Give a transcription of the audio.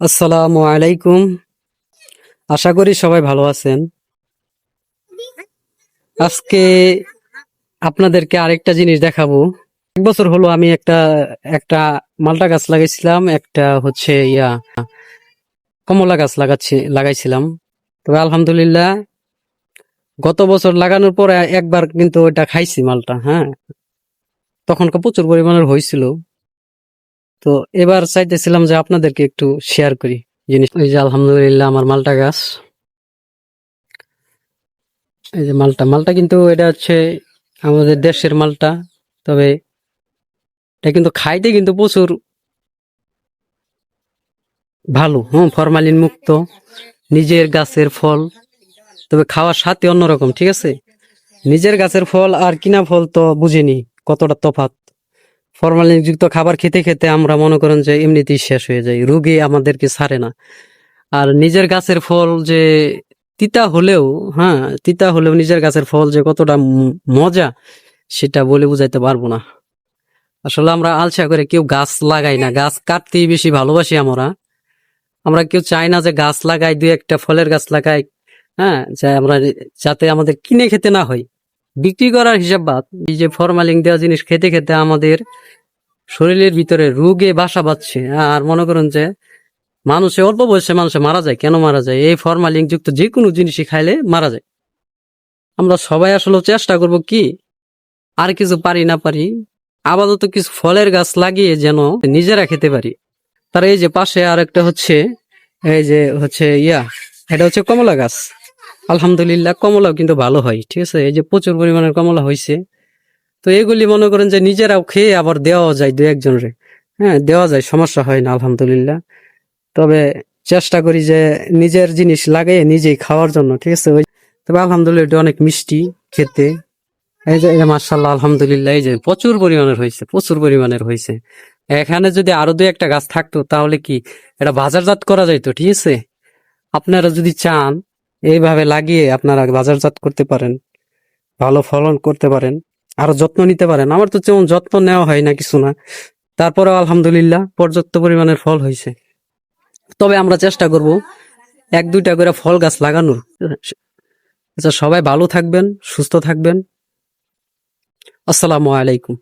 আসসালামু আলাইকুম। আশা করি সবাই ভালো আছেন। আজকে আপনাদেরকে আরেকটা জিনিস দেখাবো। এক বছর হলো আমি একটা একটা মালটা গাছ লাগাইছিলাম, একটা হচ্ছে কমলা গাছ লাগাইছিলাম। তবে আলহামদুলিল্লাহ গত বছর লাগানোর পরে একবার কিন্তু ওটা খাইছি মালটা, হ্যাঁ, তখন প্রচুর পরিমাণের হয়েছিল। তো এবার চাইতেছিলাম যে আপনাদেরকে একটু শেয়ার করি জিনিস। এই যে আলহামদুলিল্লাহ আমার মালটা গাছ, এই যে মালটা মালটা কিন্তু এটা হচ্ছে আমাদের দেশের মালটা। তবে এটা কিন্তু খাইতে কিন্তু প্রচুর ভালো, ফরমালিন মুক্ত, নিজের গাছের ফল। তবে খাওয়ার সাথে অন্যরকম, ঠিক আছে। নিজের গাছের ফল আর কিনা ফল তো বুঝিনি কতটা তফাৎ। ফরমালিন যুক্ত খাবার খেতে খেতে আমরা মনে করেন যে এমনিতেই শেষ হয়ে যায়, রোগে আমাদেরকে ছাড়ে না। আর নিজের গাছের ফল যে তিতা হলেও, হ্যাঁ, তিতা হলেও নিজের গাছের ফল যে কতটা মজা, সেটা বলে বুঝাইতে পারবো না। আসলে আমরা আলসা করে কেউ গাছ লাগাই না, গাছ কাটতেই বেশি ভালোবাসি আমরা। আমরা কেউ চাই না যে গাছ লাগাই, দুই একটা ফলের গাছ লাগাই, হ্যাঁ, আমরা যাতে আমাদের কিনে খেতে না হয়। বিক্রি করার হিসাব বাদ, এই যে ফরমালিন দেওয়া জিনিস খেতে খেতে আমাদের শরীরের ভিতরে রোগে বাসা বাঁধছে। আর মনে করেন যে মানুষে অল্প বয়সে মানুষে মারা যায়। কেন মারা যায়? এই ফরমালিন যুক্ত যে কোনো জিনিসই খাইলে মারা যায়। আমরা সবাই আসলে চেষ্টা করব কি, আর কিছু পারি না পারি আপাতত কিছু ফলের গাছ লাগিয়ে যেন নিজেরা খেতে পারি। তার এই যে পাশে আর একটা হচ্ছে, এই যে হচ্ছে এটা হচ্ছে কমলা গাছ। আলহামদুলিল্লাহ কমলাও কিন্তু ভালো হয়, ঠিক আছে। এই যে প্রচুর পরিমাণের কমলা হয়েছে। তো এগুলি মনে করেন যে নিজেরাও খেয়ে আবার দেওয়া যায় দু একজনের, হ্যাঁ, দেওয়া যায়, সমস্যা হয় না আলহামদুলিল্লাহ। তবে চেষ্টা করি যে নিজের জিনিস লাগিয়ে নিজেই খাওয়ার জন্য, ঠিক আছে। তবে আলহামদুলিল্লাহ এটা অনেক মিষ্টি খেতে। এই যে মাশাআল্লাহ আলহামদুলিল্লাহ, এই যে প্রচুর পরিমাণের হয়েছে, প্রচুর পরিমাণের হয়েছে। এখানে যদি আরো দুই একটা গাছ থাকতো তাহলে কি এটা বাজারজাত করা যাইতো, ঠিক আছে। আপনারা যদি চান এইভাবে লাগিয়ে আপনারা বাজারজাত করতে পারেন, ভালো ফলন করতে পারেন, আরো যত্ন নিতে পারেন। আমার তো যেমন যত্ন নেওয়া হয় না কিছু না, তারপরেও আলহামদুলিল্লাহ পর্যাপ্ত পরিমাণের ফল হয়েছে। তবে আমরা চেষ্টা করব এক দুইটা করে ফল গাছ লাগানোর। আচ্ছা, সবাই ভালো থাকবেন, সুস্থ থাকবেন। আসসালামু আলাইকুম।